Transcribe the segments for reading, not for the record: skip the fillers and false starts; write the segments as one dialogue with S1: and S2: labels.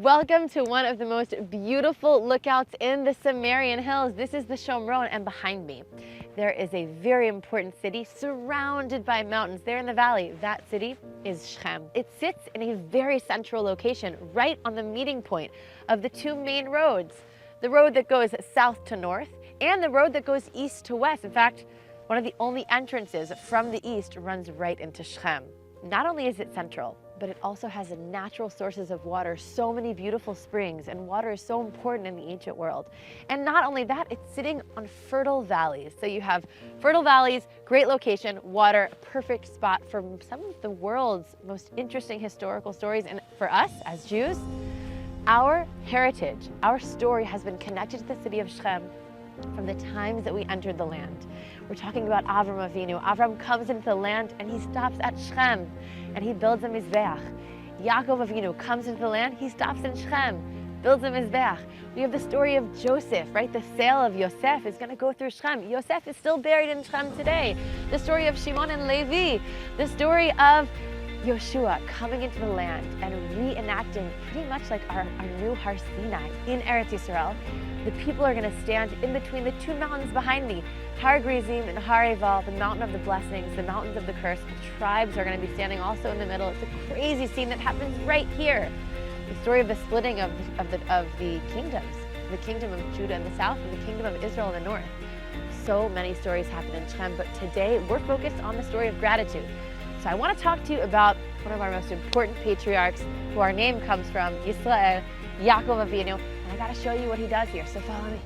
S1: Welcome to one of the most beautiful lookouts in the Samarian hills. This is the Shomron, and behind me, there is a very important city surrounded by mountains there in the valley. That city is Shechem. It sits in a very central location, right on the meeting point of the two main roads. The road that goes south to north and the road that goes east to west. In fact, one of the only entrances from the east runs right into Shechem. Not only is it central, but it also has natural sources of water, so many beautiful springs, and water is so important in the ancient world. And not only that, it's sitting on fertile valleys. So you have fertile valleys, great location, water, a perfect spot for some of the world's most interesting historical stories. And for us as Jews, our heritage, our story has been connected to the city of Shechem from the times that we entered the land. We're talking about Avrohom Avinu. Avram comes into the land and he stops at Shechem and he builds a mizbeach. Yaakov Avinu comes into the land, he stops in Shechem, builds a mizbeach. We have the story of Joseph, right? The sale of Yosef is going to go through Shechem. Yosef is still buried in Shechem today. The story of Shimon and Levi, the story of Yeshua coming into the land and reenacting pretty much like our new Har Sinai in Eretz Yisrael. The people are going to stand in between the two mountains behind me, Har Gerizim and Har Eval, the mountain of the blessings, the mountains of the curse. The tribes are going to be standing also in the middle. It's a crazy scene that happens right here. The story of the splitting of the kingdoms, the kingdom of Judah in the south and the kingdom of Israel in the north. So many stories happen in Shechem, but today we're focused on the story of gratitude. So I want to talk to you about one of our most important patriarchs, who our name comes from, Yisrael, Yaakov Avinu, and I got to show you what he does here, so follow me.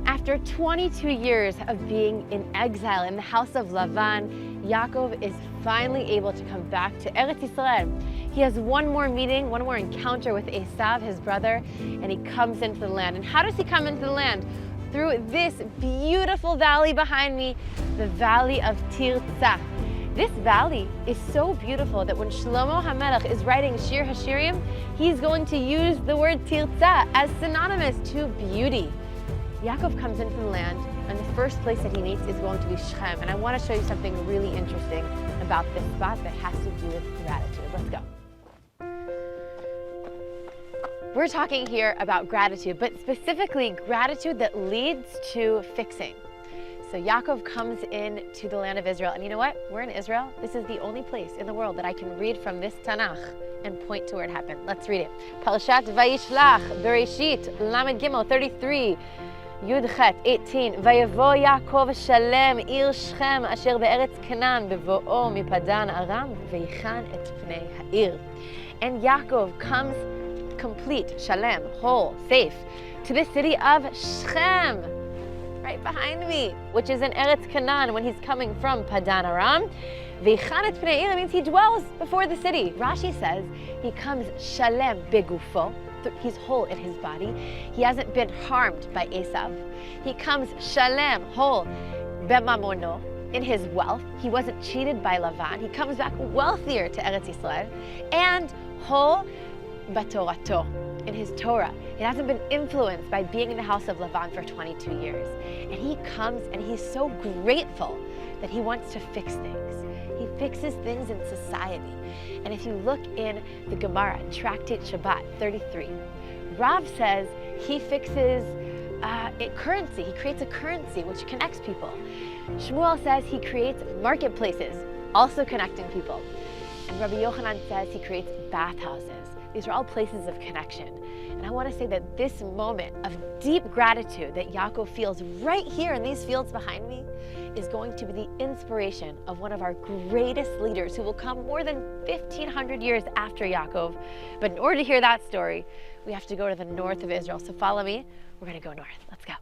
S1: After 22 years of being in exile in the house of Lavan, Yaakov is finally able to come back to Eretz Yisrael. He has one more meeting, one more encounter with Esav, his brother, and he comes into the land. And how does he come into the land? Through this beautiful valley behind me, the valley of Tirtza. This valley is so beautiful that when Shlomo Hamelech is writing Shir Hashirim, he's going to use the word Tirtza as synonymous to beauty. Yaakov comes into the land, and the first place that he meets is going to be Shechem. And I want to show you something really interesting about this spot that has to do with gratitude. Let's go. We're talking here about gratitude, but specifically gratitude that leads to fixing. So Yaakov comes into the land of Israel, and you know what? We're in Israel. This is the only place in the world that I can read from this Tanakh and point to where it happened. Let's read it. Parashat Vayishlach, Bereshit, Lamed Gimel 33, Yud-Chet 18. Vayavo Yaakov shalem ir Shechem asher be'eretz Canaan bevo'o mipadan Aram ויחן et pnei ha'ir. And Yaakov comes complete, shalem, whole, safe, to the city of Shechem, right behind me, which is in Eretz Canaan when he's coming from Padan Aram. ויחן et pnei ha'ir means he dwells before the city. Rashi says he comes shalem begufo. He's whole in his body. He hasn't been harmed by Esav. He comes shalem, whole, bemamono, in his wealth. He wasn't cheated by Lavan. He comes back wealthier to Eretz Yisrael. And whole, batorato, in his Torah. He hasn't been influenced by being in the house of Lavan for 22 years. And he comes and he's so grateful that he wants to fix things. He fixes things in society. And if you look in the Gemara, Tractate Shabbat 33, Rav says he fixes currency. He creates a currency which connects people. Shmuel says he creates marketplaces, also connecting people. And Rabbi Yochanan says he creates bathhouses. These are all places of connection. And I want to say that this moment of deep gratitude that Yaakov feels right here in these fields behind me is going to be the inspiration of one of our greatest leaders who will come more than 1,500 years after Yaakov. But in order to hear that story, we have to go to the north of Israel. So follow me. We're going to go north. Let's go.